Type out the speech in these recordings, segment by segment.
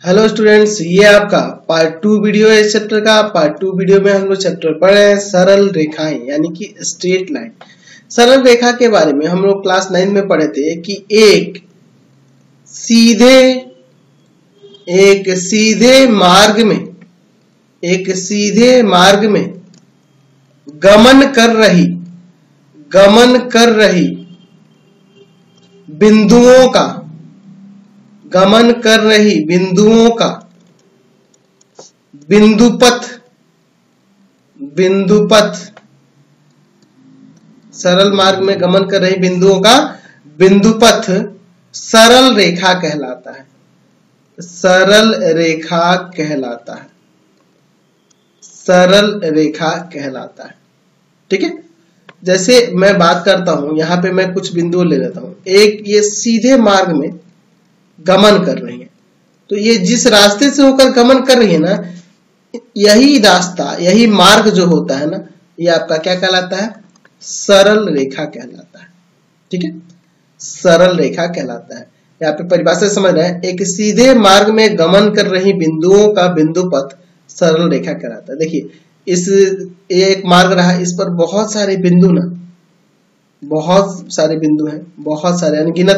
Hello students, ये आपका part 2 video है इस चैप्टर का। पार्ट 2 वीडियो में हम लोग चैप्टर पढ़ रहे हैं सरल रेखाएं यानी कि स्ट्रेट लाइन। सरल रेखा के बारे में हम लोग क्लास 9 में पढ़े थे कि एक सीधे मार्ग में गमन कर रही बिंदुओं का बिंदुपथ सरल मार्ग में गमन कर रही बिंदुओं का बिंदुपथ सरल रेखा कहलाता है। सरल रेखा कहलाता है। ठीक है, जैसे मैं बात करता हूं, यहां पे मैं कुछ बिंदु ले लेता हूं। एक ये सीधे मार्ग में गमन कर रही है, तो ये जिस रास्ते से होकर गमन कर रही है ना, यही रास्ता, यही मार्ग जो होता है ना, ये आपका क्या कहलाता है? सरल रेखा कहलाता है। ठीक है, सरल रेखा कहलाता है। यहाँ पे परिभाषा समझ रहे हैं, एक सीधे मार्ग में गमन कर रही बिंदुओं का बिंदुपथ सरल रेखा कहलाता है। देखिए, एक मार्ग रहा, इस पर बहुत सारे बिंदु हैं, बहुत सारे अनगिनत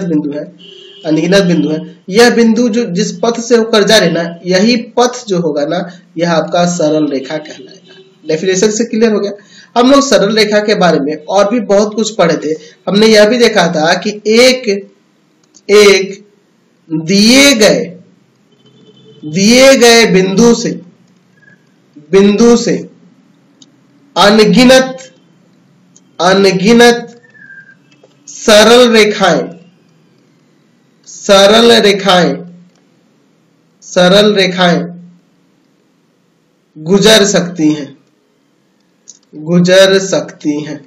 बिंदु हैं। यह बिंदु जो जिस पथ से होकर जा रहे ना, यही पथ जो होगा ना, यह आपका सरल रेखा कहलाएगा। डेफिनेशन से क्लियर हो गया। हम लोग सरल रेखा के बारे में और भी बहुत कुछ पढ़े थे। हमने यह भी देखा था कि एक दिए गए बिंदु से अनगिनत सरल रेखाएं गुजर सकती हैं।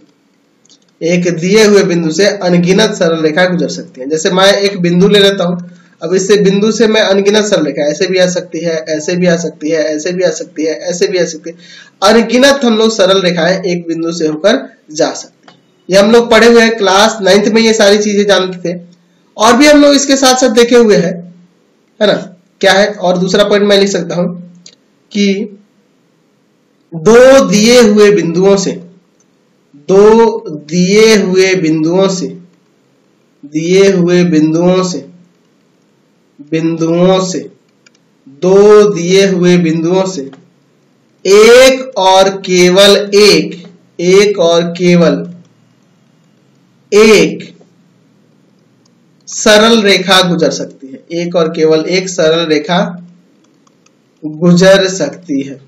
एक दिए हुए बिंदु से अनगिनत सरल रेखा गुजर सकती हैं। जैसे मैं एक बिंदु ले लेता हूं, अब इस बिंदु से मैं अनगिनत सरल रेखा ऐसे भी आ सकती है, ऐसे भी आ सकती है, ऐसे भी आ सकती है, ऐसे भी आ सकती है। अनगिनत हम लोग सरल रेखाएं एक बिंदु से होकर जा सकती है। ये हम लोग पढ़े हुए हैं, क्लास 9th में ये सारी चीजें जानते थे। और भी हम लोग इसके साथ साथ देखे हुए हैं, है ना। क्या है? और दूसरा पॉइंट मैं लिख सकता हूं कि दो दिए हुए बिंदुओं से एक और केवल एक सरल रेखा गुजर सकती है। एक और केवल एक सरल रेखा गुजर सकती है।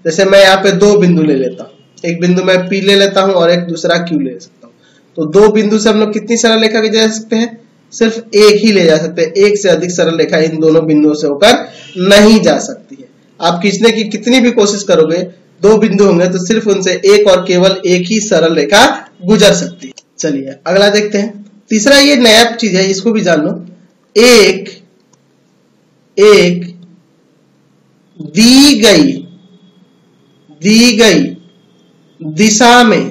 जैसे मैं यहाँ पे दो बिंदु ले लेता हूं, एक बिंदु मैं P ले लेता हूं और एक दूसरा Q ले सकता हूं। तो दो बिंदु से हम लोग कितनी सरल रेखा ले जा सकते हैं? सिर्फ एक ही ले जा सकते हैं। एक से अधिक सरल रेखा इन दोनों बिंदुओं से होकर नहीं जा सकती है। आप खींचने की कितनी भी कोशिश करोगे, दो बिंदु होंगे तो सिर्फ उनसे एक और केवल एक ही सरल रेखा गुजर सकती है। चलिए अगला देखते हैं। तीसरा ये नया चीज है, इसको भी जान लो। एक दी गई दिशा में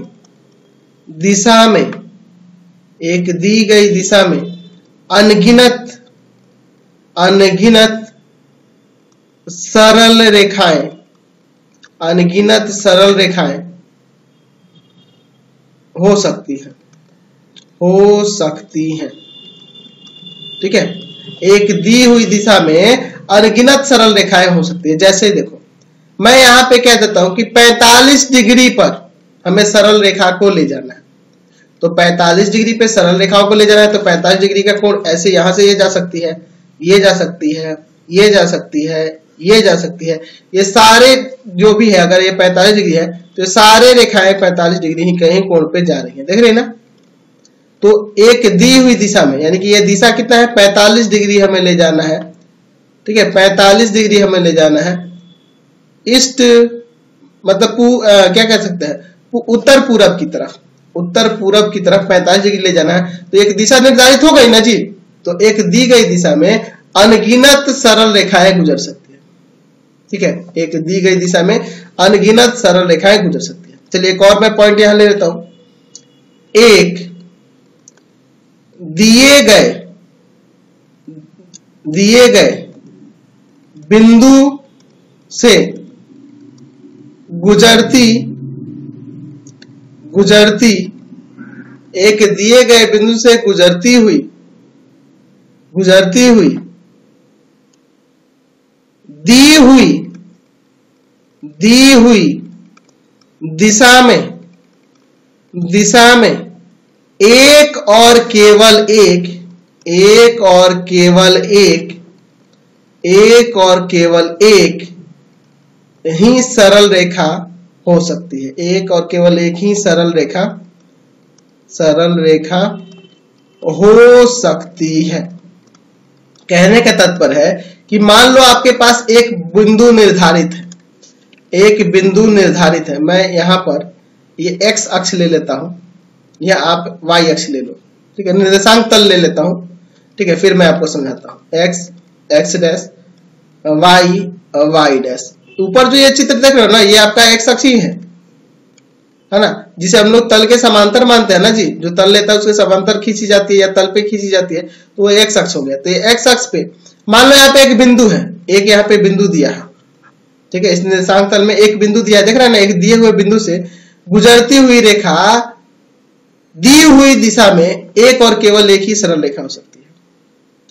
अनगिनत सरल रेखाएं हो सकती हैं। ठीक है, एक दी हुई दिशा में अनगिनत सरल रेखाएं हो सकती है। जैसे देखो, मैं यहां पे कह देता हूं कि 45 डिग्री पर हमें सरल रेखा को ले जाना है। तो 45 डिग्री पे सरल रेखाओं को ले जाना है, तो 45 डिग्री का कोण ऐसे यहां से ये जा सकती है, ये जा सकती है, ये जा सकती है, ये जा सकती है। ये सारे जो भी है, अगर ये 45 डिग्री है तो ये सारे रेखाएं 45 डिग्री ही कहीं कोण पे जा रही है। देख रहे हैं ना। तो एक दी हुई दिशा में, यानी कि ये दिशा कितना है? 45 डिग्री हमें ले जाना है। ठीक है, 45 डिग्री हमें ले जाना है। ईस्ट मतलब क्या कह सकते हैं, उत्तर पूरब की तरफ 45 डिग्री ले जाना है। तो एक दिशा निर्धारित हो गई ना जी। तो एक दी गई दिशा में अनगिनत सरल रेखाएं गुजर सकती है। ठीक है, एक दी गई दिशा में अनगिनत सरल रेखाएं गुजर सकती है। चलिए एक और मैं पॉइंट यहां ले लेता हूं। एक दिए गए बिंदु से गुजरती एक दिए गए बिंदु से गुजरती हुई दी हुई दिशा में एक और केवल एक ही सरल रेखा हो सकती है। एक और केवल एक ही सरल रेखा हो सकती है। कहने का तात्पर्य है कि मान लो आपके पास एक बिंदु निर्धारित है। मैं यहां पर ये x अक्ष ले लेता हूं, या आप y अक्ष ले लो, ठीक है, निर्देशांक तल ले लेता हूं, ठीक है, फिर मैं आपको समझाता हूं। x dash, y dash. ऊपर जो ये चित्र देख रहे हो ना, ये आपका x अक्ष ही है ना, जिसे हम लोग तल के समांतर मानते हैं ना जी। जो तल लेता है उसके समांतर खींची जाती है या तल पे खींची जाती है, तो वो x अक्ष हो गया। तो ये x अक्ष पे मान लो यहाँ पे एक बिंदु है, एक यहाँ पे बिंदु दिया है, ठीक है, इस निर्देशांक तल में एक बिंदु दिया है, देख रहे हैं ना। एक दिए हुए बिंदु से गुजरती हुई रेखा दी हुई दिशा में एक और केवल एक ही सरल रेखा हो सकती है,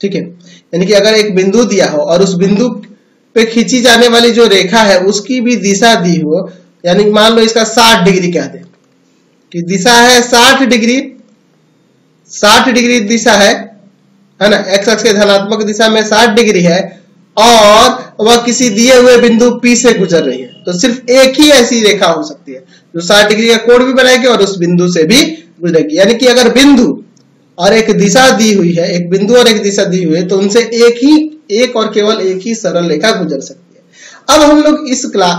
ठीक है। यानी कि अगर एक बिंदु दिया हो और उस बिंदु पे खींची जाने वाली जो रेखा है उसकी भी दिशा दी हो, यानी मान लो इसका 60 डिग्री कह दे कि दिशा है 60 डिग्री दिशा है ना, एक्स अक्ष के धनात्मक दिशा में 60 डिग्री है और वह किसी दिए हुए बिंदु P से गुजर रही है, तो सिर्फ एक ही ऐसी रेखा हो सकती है जो 60 डिग्री का कोण भी बनाएगी और उस बिंदु से भी गुजरेगी। यानी कि अगर बिंदु और एक दिशा दी हुई है, एक बिंदु और एक दिशा दी हुई है, तो उनसे एक और केवल एक ही सरल रेखा गुजर सकती है। अब हम लोग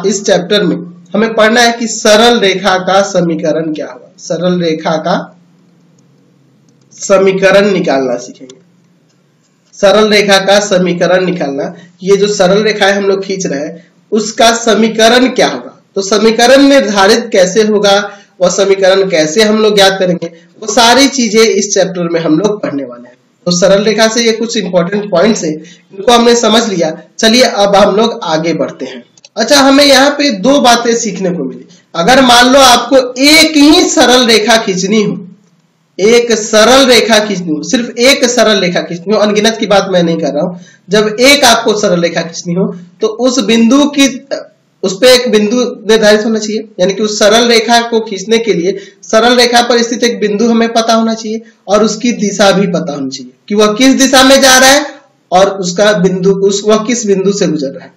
इस चैप्टर में हमें पढ़ना है कि सरल रेखा का समीकरण क्या होगा। सरल रेखा का समीकरण निकालना सीखेंगे। सरल रेखा का समीकरण निकालना, ये जो सरल रेखा है हम लोग खींच रहे हैं उसका समीकरण क्या होगा, तो समीकरण निर्धारित कैसे होगा, वह समीकरण कैसे हम लोग ज्ञात करेंगे, वो सारी चीजें इस चैप्टर में हम लोग पढ़ने वाले हैं। तो सरल रेखा से ये कुछ इंपॉर्टेंट पॉइंट्स है, इनको हमने समझ लिया। चलिए अब हम लोग आगे बढ़ते हैं। अच्छा, हमें यहाँ पे दो बातें सीखने को मिली। अगर मान लो आपको एक ही सरल रेखा खींचनी हो, सिर्फ एक सरल रेखा खींचनी हो, अनगिनत की बात मैं नहीं कर रहा हूं, जब एक आपको सरल रेखा खींचनी हो तो उस पे एक बिंदु निर्धारित होना चाहिए। यानी कि उस सरल रेखा को खींचने के लिए सरल रेखा पर स्थित एक बिंदु हमें पता होना चाहिए और उसकी दिशा भी पता होनी चाहिए कि वह किस दिशा में जा रहा है और वह किस बिंदु से गुजर रहा है।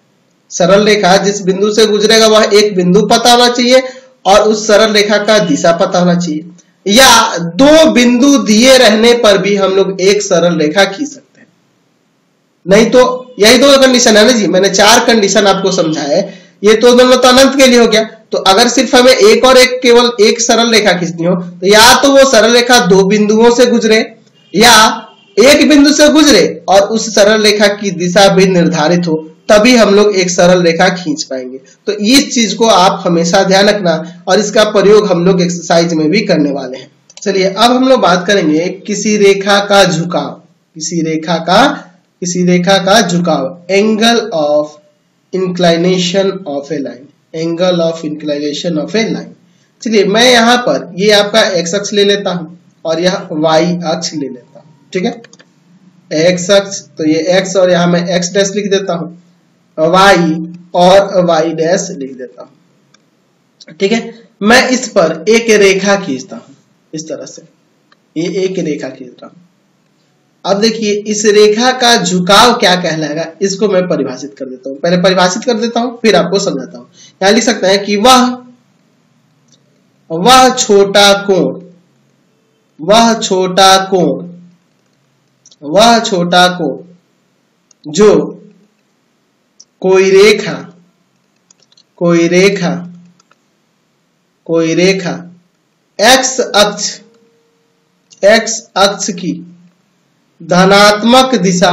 सरल रेखा जिस बिंदु से गुजरेगा वह एक बिंदु पता होना चाहिए और उस सरल रेखा का दिशा पता होना चाहिए, या दो बिंदु दिए रहने पर भी हम लोग एक सरल रेखा खींच सकते हैं। नहीं तो यही दो कंडीशन है ना जी, मैंने 4 कंडीशन आपको समझाया है, ये तो दोनों तो अनंत के लिए हो गया। तो अगर सिर्फ हमें केवल एक सरल रेखा खींचनी हो तो या तो वो सरल रेखा दो बिंदुओं से गुजरे या एक बिंदु से गुजरे और उस सरल रेखा की दिशा भी निर्धारित हो, तभी हम लोग एक सरल रेखा खींच पाएंगे। तो इस चीज को आप हमेशा ध्यान रखना और इसका प्रयोग हम लोग एक्सरसाइज में भी करने वाले हैं। चलिए अब हम लोग बात करेंगे किसी रेखा का झुकाव, angle of inclination of a line. चलिए मैं यहां पर ये आपका x अक्ष ले लेता हूं और यह y अक्ष ले लेता हूं, ठीक है। x अक्ष तो ये x और यहां मैं x डैश लिख देता हूं, y और y डैश लिख देता हूं, ठीक है। मैं इस पर एक रेखा खींचता हूं, इस तरह से ये एक रेखा खींच रहा हूं। अब देखिए इस रेखा का झुकाव क्या कहलाएगा, इसको मैं परिभाषित कर देता हूं। पहले परिभाषित कर देता हूं फिर आपको समझाता हूं। यहां लिख सकते हैं कि वह छोटा कोण जो कोई रेखा x अक्ष की धनात्मक दिशा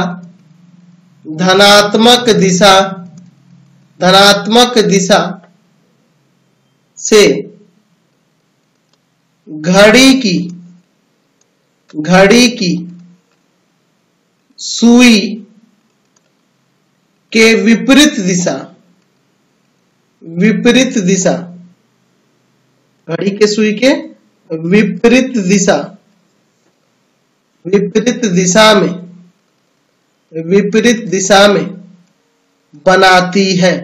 से घड़ी की सुई के विपरीत दिशा, विपरीत दिशा, घड़ी के सुई के विपरीत दिशा, विपरीत दिशा में, विपरीत दिशा में बनाती है,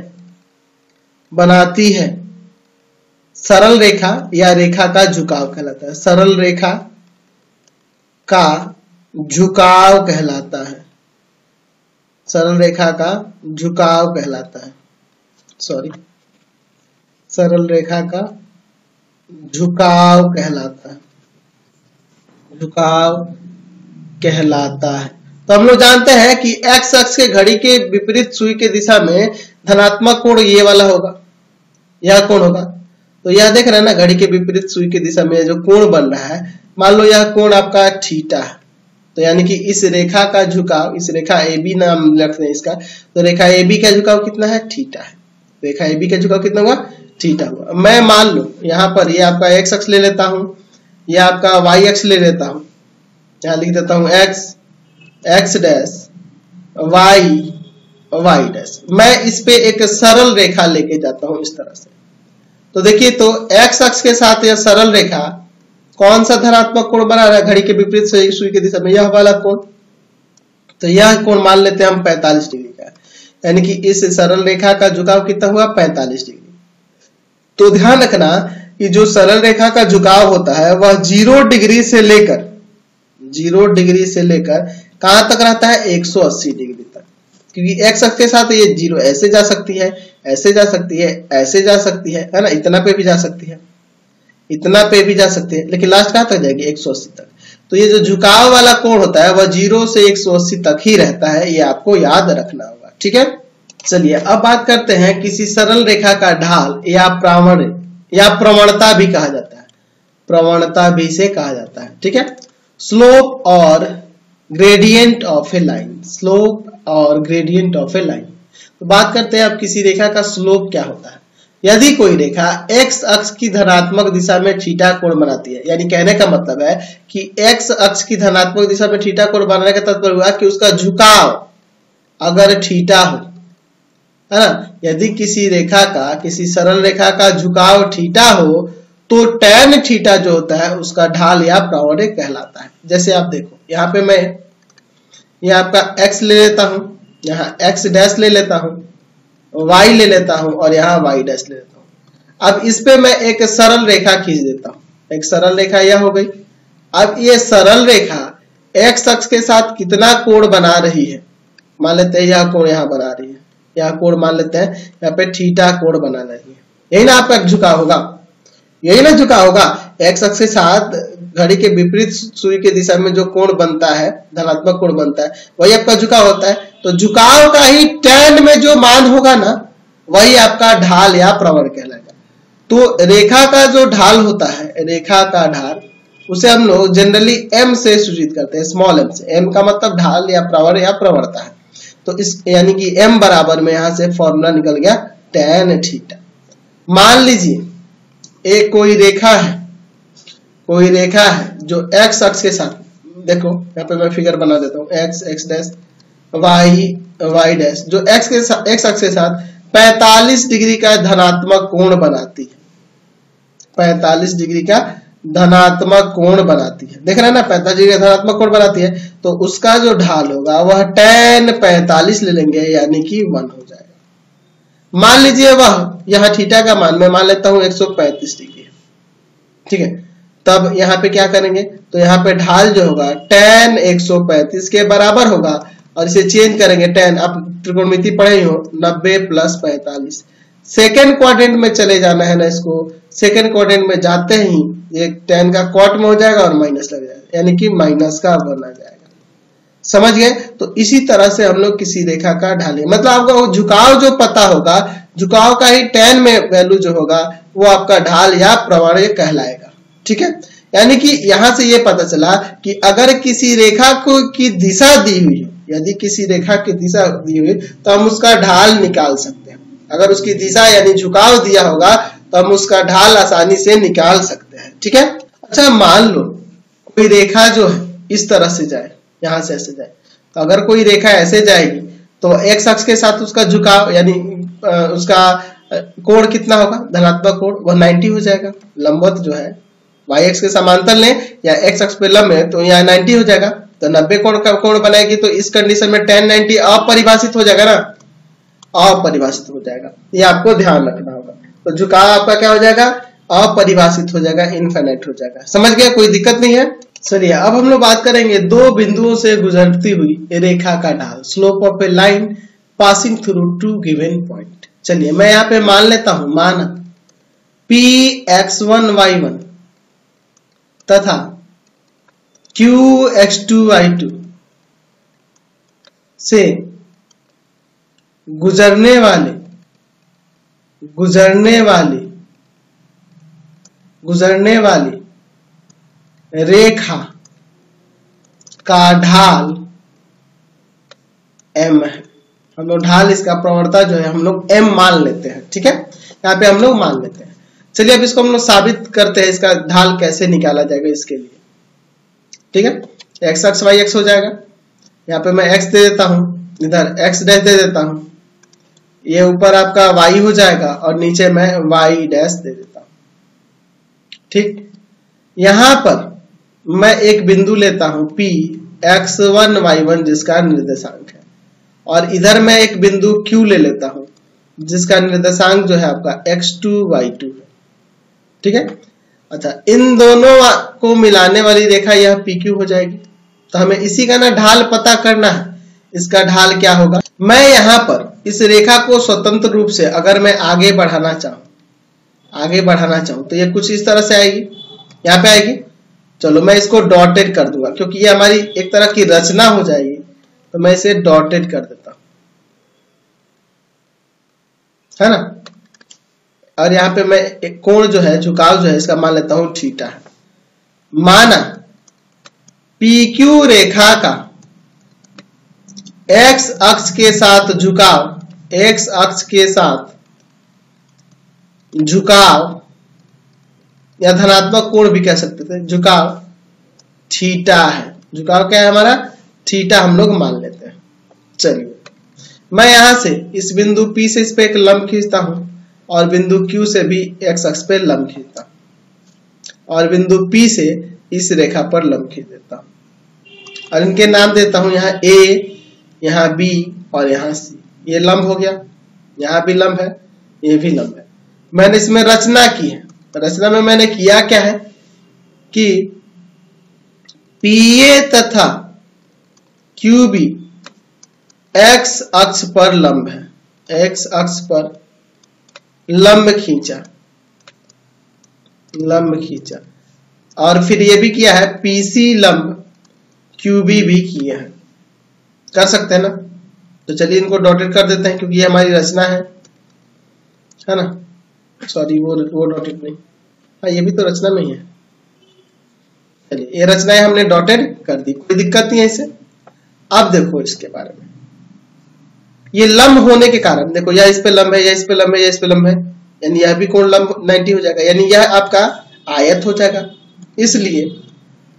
बनाती है सरल रेखा या रेखा का झुकाव कहलाता है। सरल रेखा का झुकाव कहलाता है, सरल रेखा का झुकाव कहलाता है, सॉरी, सरल रेखा का झुकाव कहलाता है, झुकाव कहलाता है। तो हम लोग जानते हैं कि एक्स अक्ष के घड़ी के विपरीत सुई के दिशा में धनात्मक कोण ये वाला होगा, यह कोण होगा। तो यह देख रहे हैं ना, घड़ी के विपरीत सुई की दिशा में जो कोण बन रहा है, मान लो यह कोण आपका थीटा है, तो यानी कि इस रेखा का झुकाव, इस रेखा AB नाम रखते हैं इसका, तो रेखा AB का झुकाव कितना है, थीटा है। रेखा AB का झुकाव कितना हुआ, थीटा हुआ। मैं मान लो यहाँ पर ये आपका एक्स अक्ष ले लेता हूं, ये आपका वाई अक्ष ले लेता हूं, यहाँ लिख देता हूं एक्स डैश वाई डैश। मैं इस पे एक सरल रेखा लेके जाता हूं इस तरह से। तो देखिए, तो एक्स अक्ष के साथ यह सरल रेखा कौन सा धनात्मक कोण बना रहा है, घड़ी के विपरीत सुई की दिशा में, यह वाला कोण। तो यह कोण मान लेते हैं हम 45 डिग्री का, यानी कि इस सरल रेखा का झुकाव कितना हुआ, 45 डिग्री। तो ध्यान रखना कि जो सरल रेखा का झुकाव होता है वह 0 डिग्री से लेकर, 0 डिग्री से लेकर कहां तक रहता है, 180 डिग्री तक। क्योंकि एक्स अक्ष के साथ ये 0 ऐसे जा सकती है, ऐसे जा सकती है, ऐसे जा सकती है ना, इतना पे भी जा सकती है, इतना पे भी जा सकती है, लेकिन लास्ट कहां तक जाएगी, 180 तक। तो ये जो झुकाव वाला कोण होता है वह 0 से 180 तक ही रहता है, ये आपको याद रखना होगा। ठीक है, चलिए अब बात करते हैं किसी सरल रेखा का ढाल या प्रवणता भी कहा जाता है, प्रवणता भी से कहा जाता है। ठीक है, स्लोप और gradient of a line, slope और ग्रेडियंट ऑफ ए लाइन। तो बात करते हैं अब किसी रेखा का स्लोप क्या होता है। यदि कोई रेखा एक्स अक्ष की धनात्मक दिशा में थीटा कोण बनाती है, यानी कहने का मतलब है कि एक्स अक्ष की धनात्मक दिशा में थीटा कोण बनाने का तात्पर्य हुआ कि उसका झुकाव अगर थीटा हो, है ना, यदि किसी रेखा का, किसी सरल रेखा का झुकाव थीटा हो तो tan थीटा जो होता है उसका ढाल या प्रवणक कहलाता है। जैसे आप देखो यहाँ पे मैं ये आपका x ले लेता हूं, यहाँ x डैश ले लेता हूं, y ले लेता हूं और यहाँ y डैश ले लेता हूं। अब इस पे मैं एक सरल रेखा खींच देता हूं, एक सरल रेखा यह हो गई। अब ये सरल रेखा x अक्ष के साथ कितना कोण बना रही है, मान लेते हैं यह कोण यहाँ बना रही है, यह कोण मान लेते हैं यहाँ पे थीटा कोण बना रही है। यही ना आपका झुकाव होगा, यही ना झुकाव होगा। एक्स अक्ष के साथ घड़ी के विपरीत सुई के दिशा में जो कोण बनता है, धनात्मक कोण बनता है, वही आपका झुकाव होता है। तो झुकाव का ही tan में जो मान होगा ना, वही आपका ढाल या प्रवण कहलाएगा। तो रेखा का जो ढाल होता है, रेखा का ढाल, उसे हम लोग जनरली m से सूचित करते हैं, स्मॉल m से। m का मतलब ढाल या प्रवण या प्रवणता है। तो इस यानी कि m बराबर में यहां से फॉर्मूला निकल गया tan थीटा। मान लीजिए एक कोई रेखा है जो x अक्ष के साथ, देखो यहाँ पे मैं फिगर बना देता हूँ, x डैश y डैश, जो x अक्ष के साथ 45 डिग्री का धनात्मक कोण बनाती है, 45 डिग्री का धनात्मक कोण बनाती है। देख रहे हैं ना, 45 डिग्री का धनात्मक कोण बनाती है। तो उसका जो ढाल होगा वह tan 45 ले लेंगे, यानी कि 1 हो जाएगा। मान लीजिए वह यहाँ थीटा का मान मैं मान लेता हूँ 135 डिग्री है। ठीक है, तब यहाँ पे क्या करेंगे, तो यहाँ पे ढाल जो होगा tan 135 के बराबर होगा और इसे चेंज करेंगे tan, आप त्रिकोणमिति पढ़े ही हो, 90 + 45। सेकेंड क्वाड्रेंट में चले जाना है ना इसको, सेकेंड क्वाड्रेंट में जाते ही ये tan का क्वाट में हो जाएगा और माइनस लग जाएगा, यानी कि माइनस का बन आ जाएगा। समझ गए। तो इसी तरह से हम लोग किसी रेखा का ढाल, मतलब आपको झुकाव जो पता होगा, झुकाव का ही tan में वैल्यू जो होगा वो आपका ढाल या प्रवणक कहलाएगा। ठीक है, यानी कि यहां से ये पता चला कि अगर किसी रेखा को की दिशा दी हुई है, यदि किसी रेखा की दिशा दी हुई तो हम उसका ढाल निकाल सकते हैं। अगर उसकी दिशा यानी झुकाव दिया होगा तो हम उसका ढाल आसानी से निकाल सकते हैं। ठीक है, अच्छा मान लो कोई रेखा जो है इस तरह से जाए, यहां से ऐसे जाए, तो अगर कोई रेखा ऐसे जाएगी तो एक्स अक्ष के साथ उसका झुकाव यानी उसका कोण कितना होगा, धनात्मक कोण, वह 90 हो जाएगा। लंबवत जो है वाई एक्स के समांतर लें या एक्स अक्ष पे लंब है तो यहाँ 90 हो जाएगा, तो 90 कोण का कोण बनाएगी, तो इस कंडीशन में tan 90 अपरिभाषित हो जाएगा ना, अपरिभाषित हो जाएगा, ये आपको ध्यान रखना होगा। तो झुकाव आपका क्या हो जाएगा, अपरिभाषित हो जाएगा, इनफाइनाइट हो जाएगा। समझ गया, कोई दिक्कत नहीं है। चलिए अब हम लोग बात करेंगे दो बिंदुओं से गुजरती हुई रेखा का ढाल, slope of a line passing through two given point. चलिए मैं यहाँ पे मान लेता हूं, माना Px1y1 तथा Qx2y2 से गुजरने वाली रेखा का ढाल m है। हम लोग ढाल, इसका प्रवणता जो है हम लोग m मान लेते हैं, ठीक है, यहाँ पे हम लोग मान लेते हैं। चलिए अब इसको हम लोग साबित करते हैं, इसका ढाल कैसे निकाला जाएगा इसके लिए, ठीक है। x अक्ष y अक्ष हो जाएगा, यहाँ पे मैं x दे देता हूं, इधर x डैश दे देता हूं, ये ऊपर आपका y हो जाएगा और नीचे मैं y डैश दे देता हूं, ठीक। यहां पर मैं एक बिंदु लेता हूं P x1 y1 जिसका निर्देशांक है, और इधर मैं एक बिंदु Q ले लेता हूं जिसका निर्देशांक जो है आपका x2 y2 है, ठीक है। अच्छा, इन दोनों को मिलाने वाली रेखा यह PQ हो जाएगी। तो हमें इसी का ना ढाल पता करना है, इसका ढाल क्या होगा। मैं यहां पर इस रेखा को स्वतंत्र रूप से अगर मैं आगे बढ़ाना चाहूं तो ये कुछ इस तरह से आएगी, यहाँ पे आएगी। चलो मैं इसको डॉटेड कर दूंगा क्योंकि ये हमारी एक तरह की रचना हो जाएगी, तो मैं इसे डॉटेड कर देता हूं, है ना। और यहाँ पे मैं एक कोण जो है, झुकाव जो है, इसका मान लेता हूं थीटा है। माना PQ रेखा का x अक्ष के साथ झुकाव या धनात्मक कोण भी कह सकते थे, झुकाव थीटा है। झुकाव क्या है हमारा, थीटा हम लोग मान लेते हैं। चलिए मैं यहां से इस बिंदु P से इस पे एक लंब खींचता हूं और बिंदु Q से भी x अक्ष पे लंब खींचता हूं और बिंदु P से इस रेखा पर लंब खींच देता हूं और इनके नाम देता हूं, यहाँ A, यहाँ B और यहाँ C। ये लंब हो गया, यहाँ भी लंब है, ये भी लंब है। मैंने इसमें रचना की है, रचना में मैंने किया क्या है कि PA तथा QB x अक्ष पर लंब है, x अक्ष पर लंब खींचा और फिर ये भी किया है PC लंब QB भी किए हैं, कर सकते हैं ना। तो चलिए इनको डॉटेड कर देते हैं क्योंकि ये हमारी रचना है ना। सॉरी वो डॉटेड नहीं, हाँ ये भी तो रचना में ही है। चलिए ये रचनाएं हमने डॉटेड कर दी, कोई दिक्कत नहीं है इसे। अब देखो इसके बारे में, ये लंब होने के कारण देखो, यह इस पे लंब है, यह इस पे लंब है, यह इस पे लंब है, यानी यह भी कोण लंब 90 हो जाएगा, यानी यह आपका आयत हो जाएगा। इसलिए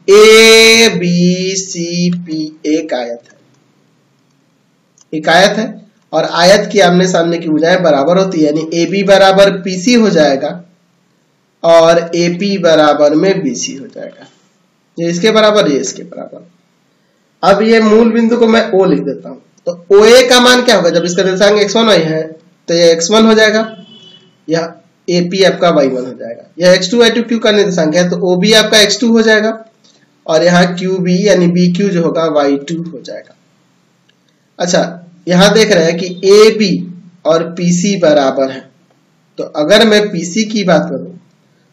ABCP एक आयत है और आयत की आमने सामने की भुजाएं बराबर होती है, यानी AB बराबर PC हो जाएगा और AP बराबर में BC हो जाएगा। ये इसके बराबर, ये इसके बराबर। अब ये मूल बिंदु को मैं O लिख देता हूं, तो OA का मान क्या होगा, जब इसका निर्देशांक x1 है तो ये x1 हो जाएगा, यह AP आपका y1 हो जाएगा। यह x2 y2 Q का निर्देशांक है तो OB आपका x2 हो जाएगा और यहाँ QB यानी BQ जो होगा y2 हो जाएगा। अच्छा, यहां देख रहे हैं कि AB और PC बराबर है, तो अगर मैं PC की बात करूं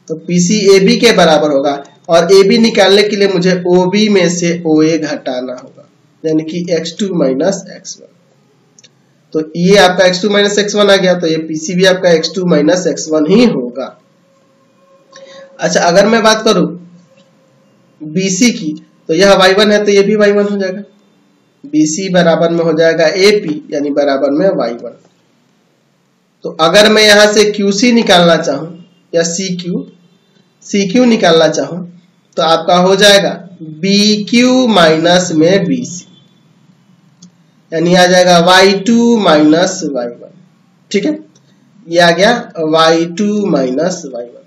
तो PC AB के बराबर होगा और AB निकालने के लिए मुझे OB में से OA घटाना होगा, यानी कि x2 माइनस x1। तो ये आपका x2 माइनस x1 आ गया, तो ये PC भी आपका x2 माइनस x1 ही होगा। अच्छा, अगर मैं बात करूं BC की तो यह y1 है तो ये भी y1 हो जाएगा, BC बराबर में हो जाएगा AP यानी बराबर में y1। तो अगर मैं यहां से QC निकालना चाहूं या CQ निकालना चाहूं तो आपका हो जाएगा BQ माइनस में BC। यानी आ जाएगा y2 माइनस y1। ठीक है, ये आ गया y2 माइनस y1।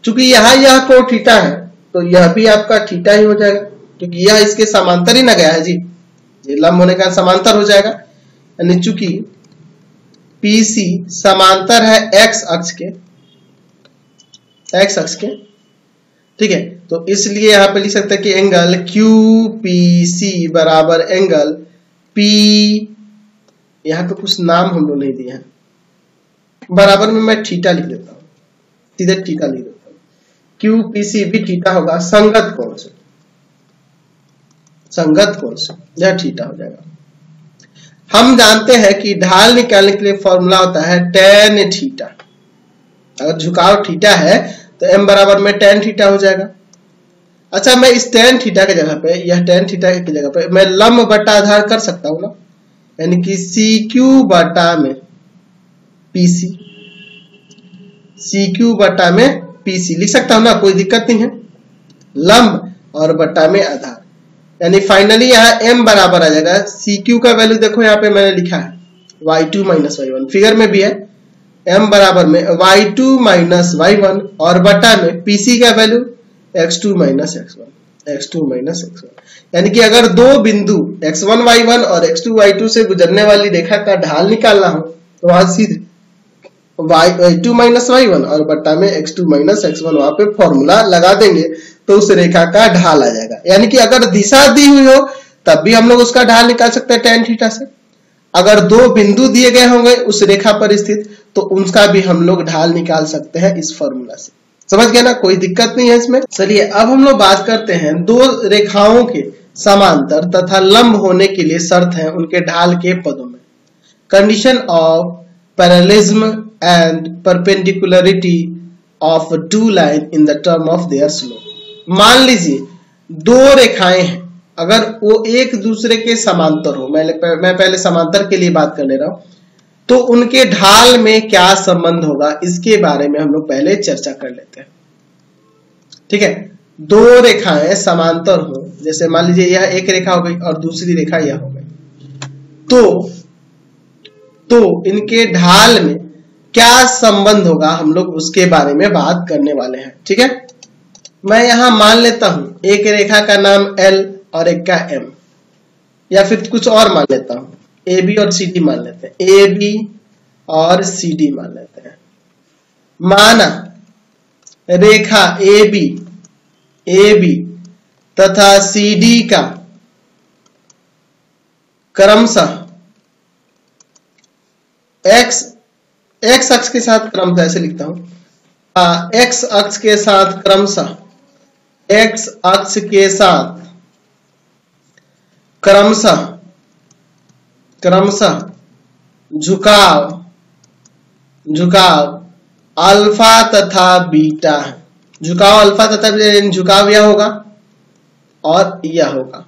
चूंकि यहाँ यह कोण थीटा है तो यह भी आपका थीटा ही हो जाएगा, क्योंकि यह इसके समांतर ही ना गया है जी, ये लंब होने का समांतर हो जाएगा। यानी चूंकि PC समांतर है x अक्ष के, ठीक है, तो इसलिए यहां पे लिख सकते हैं कि एंगल QPC बराबर एंगल P, यहां पे कुछ नाम हम लोग नहीं दिए हैं, बराबर में मैं थीटा लिख देता हूं, सीधे थीटा लिख देता हूं। QPC भी थीटा होगा संगत कोण से, यह थीटा हो जाएगा। हम जानते हैं कि ढाल निकालने के लिए फॉर्मूला होता है tan थीटा। अगर झुकाव थीटा है तो m बराबर में tan थीटा हो जाएगा। अच्छा, मैं इस tan थीटा के जगह पे, यह tan थीटा की जगह पे मैं लंब बटा आधार कर सकता हूं ना, यानी कि CQ बटा में PC, CQ बटा में PC लिख सकता हूं ना, कोई दिक्कत नहीं है, लंब और बटा में आधार। यानी फाइनली यहाँ m बराबर आ जाएगा, CQ का वैल्यू देखो यहाँ पे मैंने लिखा है y2 माइनस y1, फिगर में भी है, m बराबर में y2 माइनस y1 और बटा में PC का वैल्यू x2 माइनस x1, यानी कि अगर दो बिंदु x1 y1 और x2 y2 से गुजरने वाली रेखा का ढाल निकालना हो तो वहां सीधे y2 माइनस y1 और बटा में x2 माइनस x1 वहां पे फॉर्मूला लगा देंगे तो उस रेखा का ढाल आ जाएगा। यानी कि अगर दिशा दी हुई हो तब भी हम लोग उसका ढाल निकाल सकते हैं tan थीटा से, अगर दो बिंदु दिए गए होंगे उस रेखा पर स्थित तो उनका भी हम लोग ढाल निकाल सकते हैं इस फॉर्मूला से। समझ गए ना, कोई दिक्कत नहीं है इसमें। चलिए अब हम लोग बात करते हैं दो रेखाओं के समांतर तथा लंब होने के लिए शर्त है उनके ढाल के पदों में। Condition of parallelism and perpendicularity of two line in the term of their slope. मान लीजिए दो रेखाएं हैं, अगर वो एक दूसरे के समांतर हो, मैं पहले समांतर के लिए बात कर ले रहा हूं, तो उनके ढाल में क्या संबंध होगा इसके बारे में हम लोग पहले चर्चा कर लेते हैं। ठीक है, दो रेखाएं समांतर हो, जैसे मान लीजिए यह एक रेखा हो गई और दूसरी रेखा यह हो गई, तो इनके ढाल में क्या संबंध होगा हम लोग उसके बारे में बात करने वाले हैं। ठीक है, मैं यहां मान लेता हूं एक रेखा का नाम L और एक का M, या फिर कुछ और मान लेता हूं, AB और CD मान लेते हैं, AB और CD मान लेते हैं। माना रेखा AB तथा CD का क्रमशः x अक्ष के साथ क्रमशः, ऐसे लिखता हूं, x अक्ष के साथ क्रमशः, x अक्ष के साथ क्रमशः झुकाव अल्फा तथा बीटा है। झुकाव अल्फा तथा बीटा, झुकाव यह होगा और यह होगा।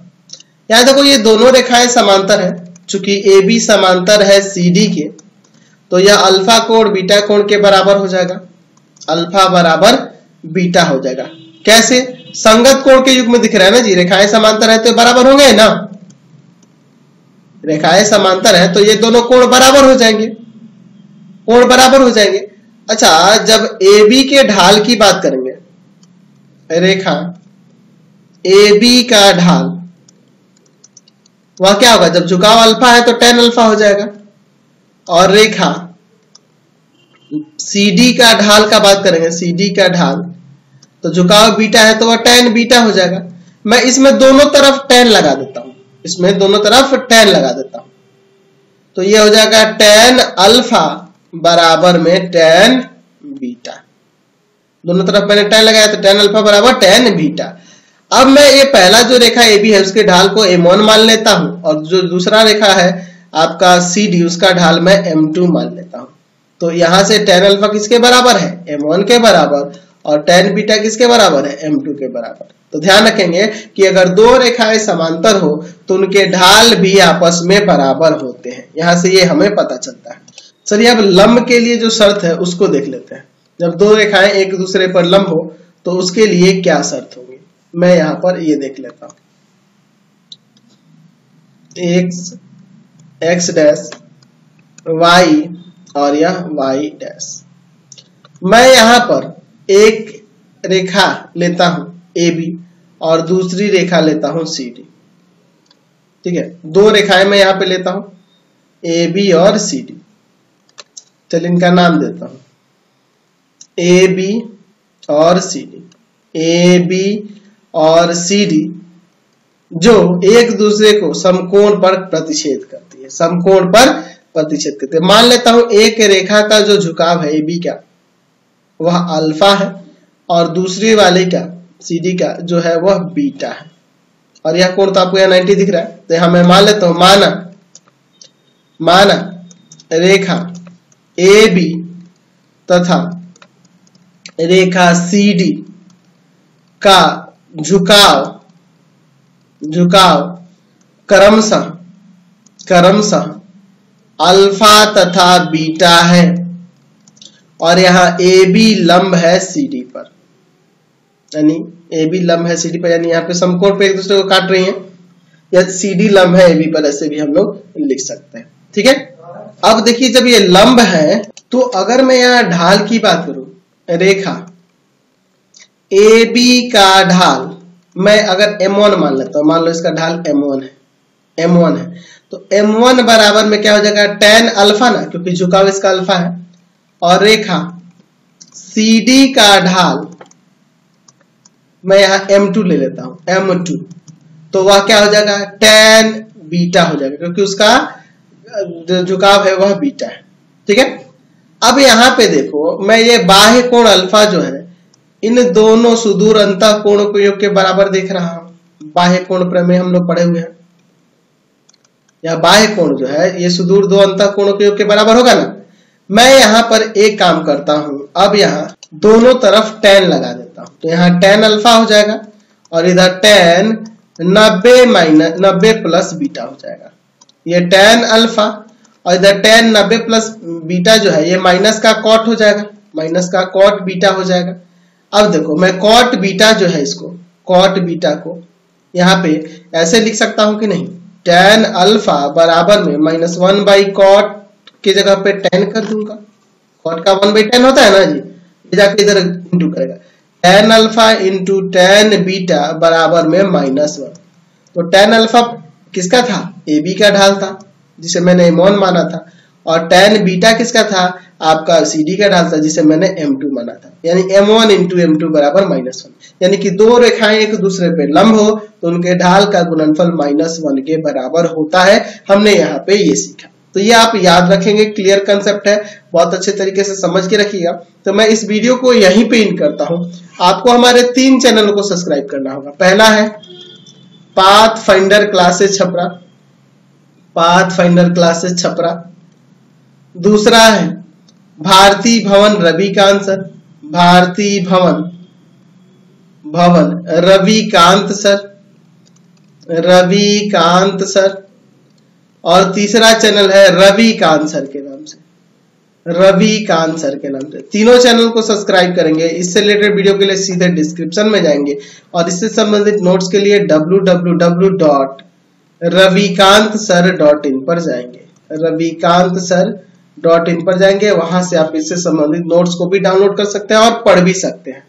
यहां देखो ये दोनों रेखाएं समांतर है, चूंकि AB समांतर है CD के, तो यह अल्फा कोण बीटा कोण के बराबर हो जाएगा, अल्फा बराबर बीटा हो जाएगा। कैसे? संगत कोण के युग में दिख रहा है ना जी, रेखाएं समांतर है तो बराबर होंगे ना, रेखाएं समांतर है तो ये दोनों कोण बराबर हो जाएंगे, कोण बराबर हो जाएंगे। अच्छा, जब AB के ढाल की बात करेंगे, रेखा AB का ढाल वह क्या होगा, जब झुकाव अल्फा है तो tan अल्फा हो जाएगा, और रेखा CD का ढाल का बात करेंगे, CD का ढाल तो झुकाव बीटा है तो वह tan बीटा हो जाएगा। मैं इसमें दोनों तरफ tan लगा देता हूं, इसमें दोनों तरफ tan लगा देता हूं, तो ये हो जाएगा tan अल्फा बराबर में tan बीटा। दोनों तरफ मैंने tan लगाया तो tan अल्फा बराबर tan बीटा। अब मैं ये पहला जो रेखा AB है उसके ढाल को M1 मान लेता हूं, और जो दूसरा रेखा है आपका CD उसका ढाल मैं M2 मान लेता हूं। तो यहां से tan अल्फा किसके बराबर है, M1 के बराबर, और tan बीटा किसके बराबर है, M2 के बराबर। तो ध्यान रखेंगे कि अगर दो रेखाएं समांतर हो तो उनके ढाल भी आपस में बराबर होते हैं, यहां से ये हमें पता चलता है। चलिए अब लंब के लिए जो शर्त है उसको देख लेते हैं। जब दो रेखाएं एक दूसरे पर लंब हो तो उसके लिए क्या शर्त होगी, मैं यहां पर ये देख लेता हूं। x x डैश y और यह y डैश। मैं यहां पर एक रेखा लेता हूं AB और दूसरी रेखा लेता हूं CD। ठीक है, दो रेखाएं मैं यहां पे लेता हूं AB और CD। चलिए इनका नाम देता हूं AB और CD। AB और CD जो एक दूसरे को समकोण पर प्रतिच्छेद करती है, समकोण पर प्रतिच्छेद करती है। मान लेता हूं एक रेखा का जो झुकाव है AB का वह अल्फा है और दूसरी वाली का CD का जो है वह बीटा है, और यह कोण तो आपको यहाँ 90 दिख रहा है। तो यहां मैं मान लेता हूं माना रेखा AB तथा रेखा CD का झुकाव क्रमशः अल्फा तथा बीटा है, और यहाँ AB लंब है CD पर, यानी AB लंब है CD पर, यानी यहाँ पे समकोण पे एक दूसरे को काट रही हैं, या CD लंब है AB पर, ऐसे भी हम लोग लिख सकते हैं। ठीक है, अब देखिए जब ये लंब है तो अगर मैं यहाँ ढाल की बात करूं, रेखा AB का ढाल मैं अगर M1 मान लेता हूं, मान लो इसका ढाल M1 है, तो M1 बराबर में क्या हो जाएगा tan अल्फा ना, क्योंकि झुकाव इसका अल्फा है, और रेखा CD का ढाल मैं यहां M2 ले लेता हूं, M2, तो वह क्या हो जाएगा tan बीटा हो जाएगा, क्योंकि उसका जो झुकाव है वह बीटा है। ठीक है, अब यहां पे देखो मैं ये बाह्य कोण अल्फा जो है इन दोनों सुदूर अंतः कोण को योग के बराबर देख रहा हूं। बाह्य कोण प्रमेय हम लोग पढ़े हुए हैं, या बाह्य कोण जो है ये सुदूर दो अंतः कोणों के योग के बराबर होगा ना। मैं यहां पर एक काम करता हूं, अब यहां दोनों तरफ tan लगा देता हूं, तो यहां tan अल्फा हो जाएगा और इधर tan 90 प्लस बीटा हो जाएगा। ये tan अल्फा और इधर tan 90 प्लस बीटा जो है ये माइनस का कॉट हो जाएगा, माइनस का कॉट बीटा हो जाएगा। अब देखो मैं कॉट बीटा जो है इसको, कॉट बीटा को यहाँ पे ऐसे लिख सकता हूं कि नहीं, tan अल्फा बराबर में -1 बाई कॉट की जगह पे tan कर दूंगा। कॉट का 1/10 होता है ना जी, ये जाके इधर इंटू करेगा, tan alpha into tan beta बराबर में -1। तो tan अल्फा किसका था, AB का ढाल था जिसे मैंने M1 माना था, और tan बीटा किसका था, आपका CD का ढाल था जिसे मैंने M2 माना था, यानी M1 इंटू M2 बराबर -1। यानी कि दो रेखाएं एक दूसरे पे लंब हो तो उनके ढाल का गुणनफल -1 के बराबर होता है। हमने यहाँ पे ये सीखा, तो ये आप याद रखेंगे, क्लियर कंसेप्ट है, बहुत अच्छे तरीके से समझ के रखिएगा। तो मैं इस वीडियो को यहीं पे एंड करता हूं। आपको हमारे 3 चैनल को सब्सक्राइब करना होगा। पहला है पाथफाइंडर क्लासेस छपरा, दूसरा है भारती भवन रविकांत सर, और तीसरा चैनल है रविकांत सर के नाम से। तीनों चैनल को सब्सक्राइब करेंगे। इससे रिलेटेड वीडियो के लिए सीधे डिस्क्रिप्शन में जाएंगे और इससे संबंधित नोट्स के लिए www.ravikantsir.in पर जाएंगे, ravikantsir.in पर जाएंगे। वहां से आप इससे संबंधित नोट्स को भी डाउनलोड कर सकते हैं और पढ़ भी सकते हैं।